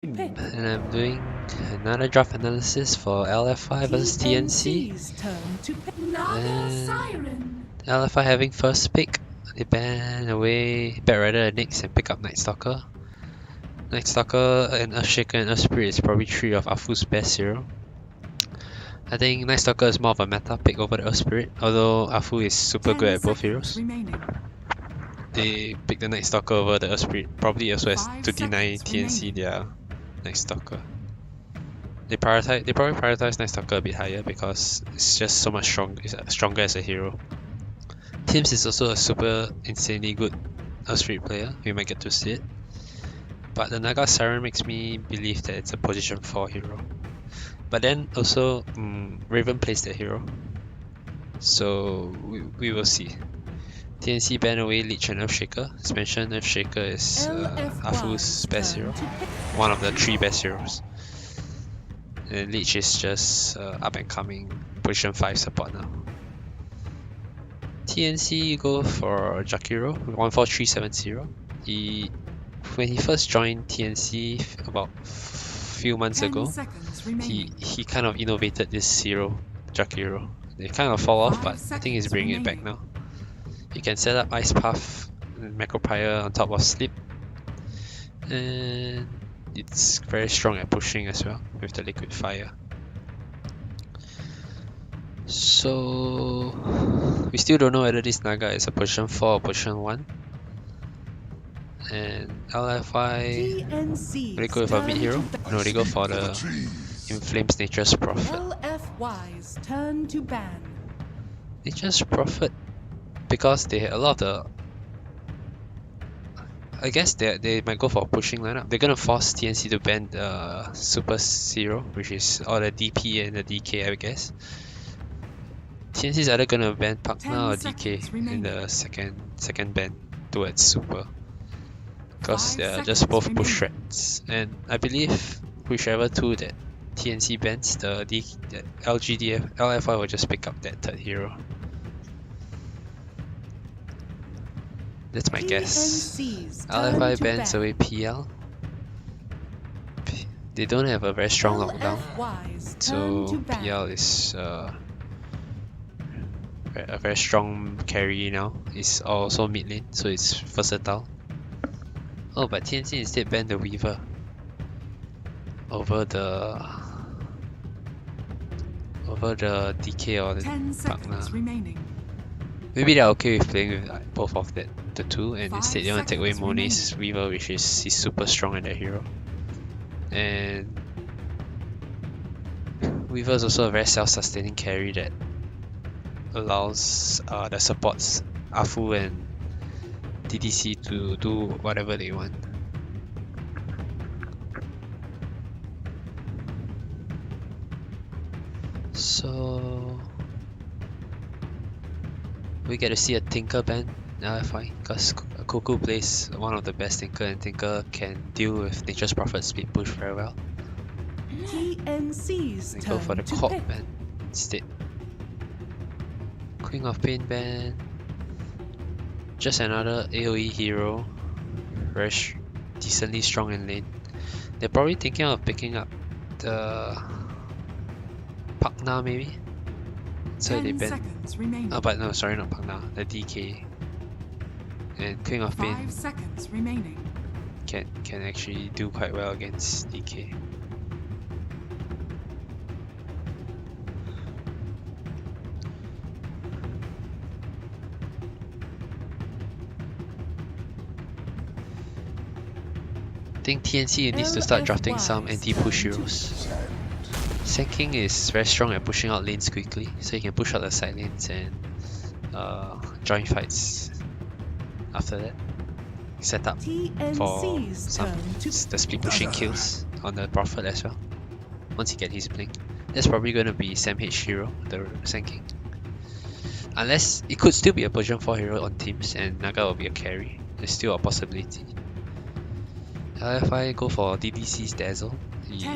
And I'm doing another draft analysis for LFY versus TNC. And LFY having first pick, they ban away Batrider and Nyx and pick up Night Stalker. Night Stalker and Earthshaker and Earthspirit is probably three of Afu's best hero. I think Night Stalker is more of a meta pick over the Earthspirit, although Afu is super good at both heroes. They pick the Night Stalker over the Earthspirit, probably as well as to deny TNC their Night Stalker. They probably prioritize Night Stalker a bit higher because it's just so much stronger as a hero. Tims is also a super insanely good Earthspirit player, we might get to see it. But the Naga Siren makes me believe that it's a position 4 hero. But then also, Raven plays that hero. So we will see. TNC ban away Leech and Earthshaker. As mentioned, Earthshaker is Afu's best hero. One of the 3 best heroes. And Leech is just up and coming position 5 support now. TNC go for Jakiro, 14370. When he first joined TNC about few months ago, he kind of innovated this hero, Jakiro. They kind of fall off, but I think he's bringing it back now. You can set up Ice Path and Macropire on top of Sleep, and it's very strong at pushing as well with the Liquid Fire. So we still don't know whether this Naga is a position 4 or position 1. And LFY, they go with a mid hero? No, they go for the Inflames Nature's Prophet. LFY's turn to ban. Nature's Prophet, because they had a lot of the... I guess they might go for a pushing lineup. They're gonna force TNC to ban the Super Zero, which is all the DP and the DK, I guess. TNC is either gonna ban Pakna or DK in the second ban towards Super, because they're just both push threats. And I believe whichever two that TNC bans, the LFY will just pick up that third hero. That's my guess. LFI bans away PL. They don't have a very strong lockdown, so PL is a very strong carry now. It's also mid lane, so it's versatile. Oh, but TNC instead banned the Weaver over the DK or the Pakna. Maybe they're okay with playing with both of the two, and instead they want to take away Monet's Weaver, which is he's super strong at that hero. And Weaver is also a very self-sustaining carry that allows the supports Afu and DDC to do whatever they want. So we get to see a Tinker ban LFI, because Kuku plays one of the best Tinker, and Tinker can deal with Nature's Prophet speed push very well. TNC's We go for the Corp ban instead. Queen of Pain ban. Just another AoE hero, very decently strong in lane. They're probably thinking of picking up the Pakna maybe. So they ban. Oh, but no, sorry, not Pakna. The DK and Queen of Pain can actually do quite well against DK. I think TNC needs to start drafting some anti-push heroes. Sand King is very strong at pushing out lanes quickly, so he can push out the side lanes and join fights after that. Set up for the split pushing kills on the Prophet as well. Once he gets his blink, that's probably going to be Sam H hero, the Sand King. Unless it could still be a position 4 hero on teams and Naga will be a carry. There's still a possibility. LFI go for DDC's Dazzle. He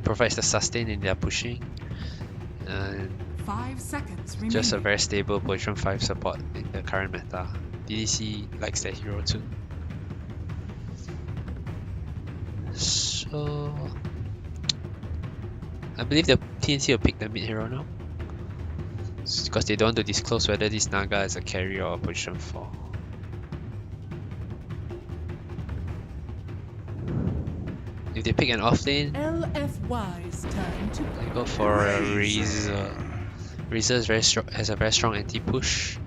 provides the sustain in their pushing, and just a very stable position 5 support in the current meta. DDC likes that hero too. So I believe the TNC will pick the mid hero now, because they don't want to disclose whether this Naga is a carry or a position 4. If they pick an off lane, LFY's turn to they go for a Razor. Razor is has a very strong anti-push.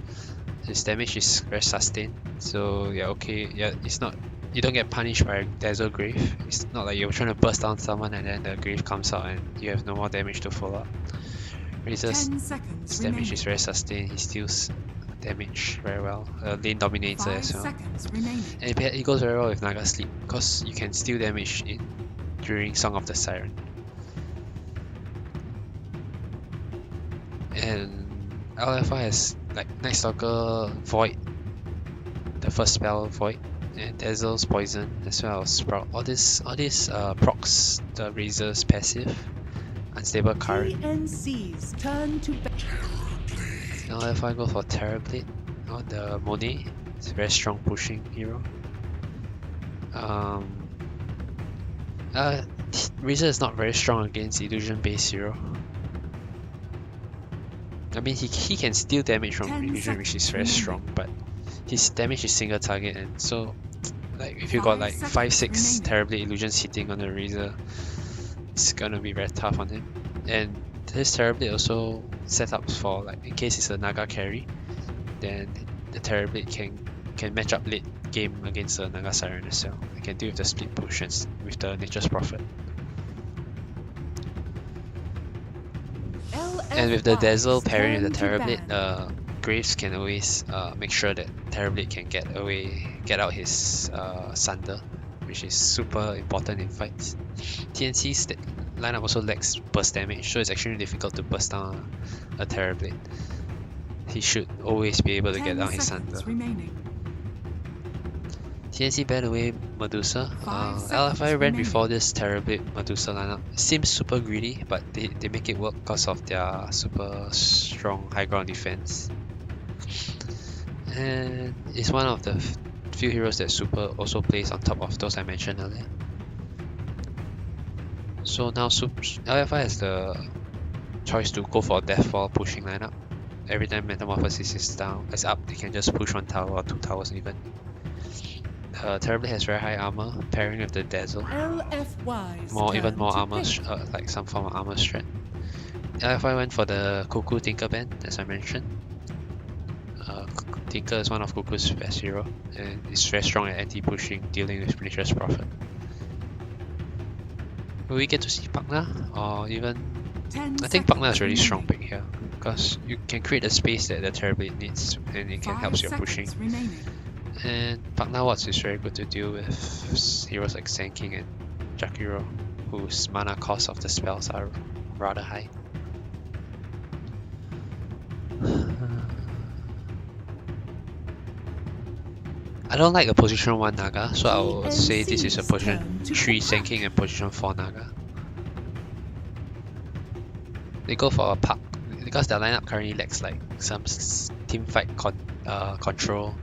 His damage is very sustained, so yeah, okay, yeah, it's not, you don't get punished by Dazzle Grave. It's not like you're trying to burst down someone and then the Grave comes out and you have no more damage to follow up. Razor's 10 seconds damage remaining. is very sustained, he steals damage very well. Lane Dominator 5 as well. seconds remaining. And it goes very well with Naga Sleep, because you can steal damage during Song of the Siren. And LFY has like Night Stalker, Void, the first spell Void, and Dazzle's Poison as well as Sprout. All this procs the Razor's passive, Unstable Current. TNC's turn to ban. LFY go for Terrorblade on the Monet. It's a very strong pushing hero. Razor is not very strong against illusion based hero. I mean, he can steal damage from illusion, which is very strong, but his damage is single target, and so like if you got like 5-6 Terrorblade illusions hitting on the Razor, it's gonna be very tough on him. And this Terrorblade also set up for like in case it's a Naga carry, then the Terrorblade can match up late game against the Naga Siren as well. It can deal with the split push and with the Nature's Prophet. And with the Dazzle pairing with the Terrorblade, Graves can always make sure that Terrorblade can get out his Sunder, which is super important in fights. TNC's lineup also lacks burst damage, so it's actually difficult to burst down a Terrorblade. He should always be able to get down his Sunder. TNC banned away Medusa. LFI ran before this Terrorblade Medusa lineup. It seems super greedy, but they make it work because of their super strong high ground defense. And it's one of the few heroes that Super also plays on top of those I mentioned earlier. So now LFI has the choice to go for a Deathfall pushing lineup. Every time Metamorphosis is up, they can just push 1 tower or 2 towers even. Terrorblade has very high armor, pairing with the Dazzle. Even more armor, like some form of armor strat. LFI went for the Cuckoo Tinker ban, as I mentioned. Tinker is one of Cuckoo's best hero, and is very strong at anti-pushing, dealing with Nature's Prophet. Will we get to see Pakna? Or even... I think Pakna is really strong pick here, because you can create a space that the Terrorblade needs, and it can help your pushing. And Pakna Watts is very good to deal with heroes like Sand King and Jakiro, whose mana cost of the spells are rather high. I don't like a position 1 Naga, so I would say this is a position 3 Sand King and position 4 Naga. They go for a Pak because their lineup currently lacks like some team fight control.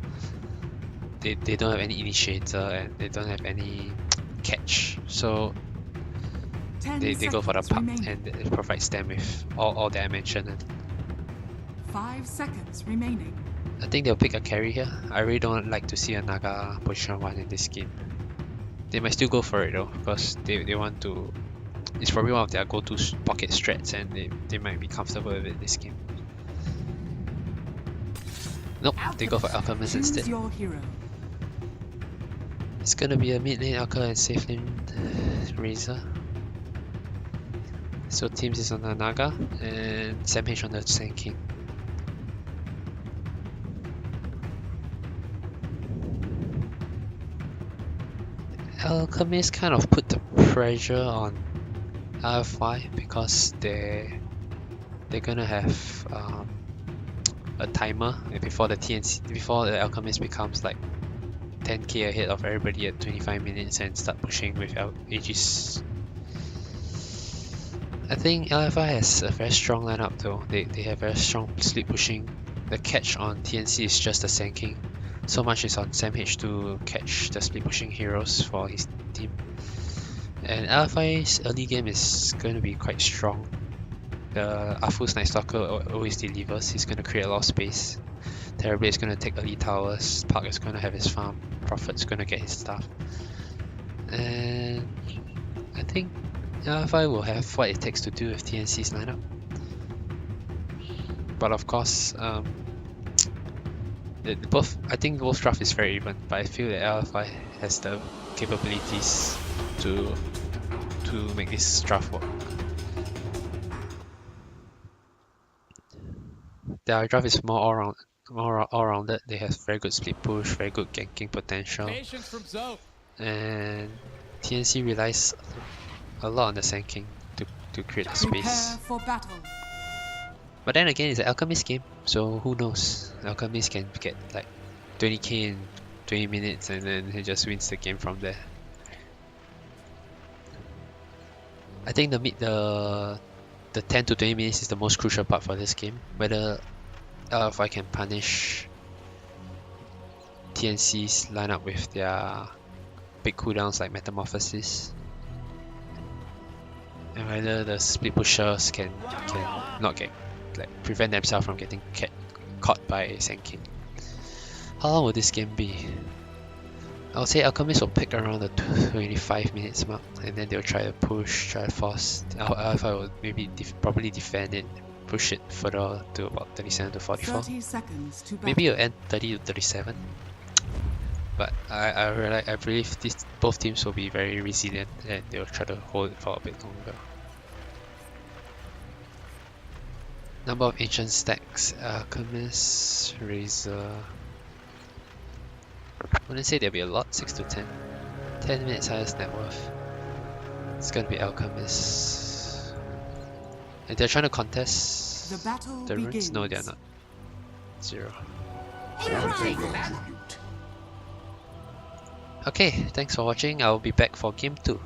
They don't have any initiator and they don't have any catch, so they go for the pump and it provides them with all that I mentioned. 5 seconds remaining. I think they'll pick a carry here. I really don't like to see a Naga position 1 in this game. They might still go for it though, because they want to. It's probably one of their go-to pocket strats, and they might be comfortable with it this game. Nope, they go for Alchemist instead. It's gonna be a mid lane Alka and safe lane Razor. So Teams is on the Naga and Sam H on the Sand King. Alchemist kind of put the pressure on LFY because they're gonna have a timer before the TNC, before the Alchemist becomes like 10k ahead of everybody at 25 minutes and start pushing with Aegis. I think LFI has a very strong lineup though. They have very strong split pushing. The catch on TNC is just the Sand King. So much is on Sam H to catch the split pushing heroes for his team. And LFY's early game is going to be quite strong. The Afu's Night Stalker always delivers. He's going to create a lot of space. Terribly is going to take early towers. Park is going to have his farm. Prophet's going to get his stuff. And I think LFY will have what it takes to do with TNC's lineup. But of course, I think both draft is very even, but I feel that LFI has the capabilities to make this draft work. Their draft is more all-rounded. They have very good split push, very good ganking potential, and TNC relies a lot on the Sand King to create the space. Prepare for battle. But then again, it's an Alchemist game, so who knows? Alchemist can get like 20k in 20 minutes and then he just wins the game from there. I think the 10 to 20 minutes is the most crucial part for this game. Whether LFI can punish TNC's lineup with their big cooldowns like Metamorphosis, and whether the split pushers can not get prevent themselves from getting caught by Sand King. How long will this game be? I would say Alchemist will pick around the 25 minutes mark, and then they'll try to push, try to force. LFI will maybe probably defend it, push it further to about 37 to 44. 30 seconds to battle. Maybe it'll end 30 to 37. But I believe both teams will be very resilient and they'll try to hold it for a bit longer. Number of ancient stacks: Alchemist, Razor. I wouldn't say there'll be a lot, 6 to 10. 10 minutes highest net worth. It's gonna be Alchemist. And they're trying to contest The battle the runes? begins. No, they're not. 0. Okay, thanks for watching. I'll be back for game 2.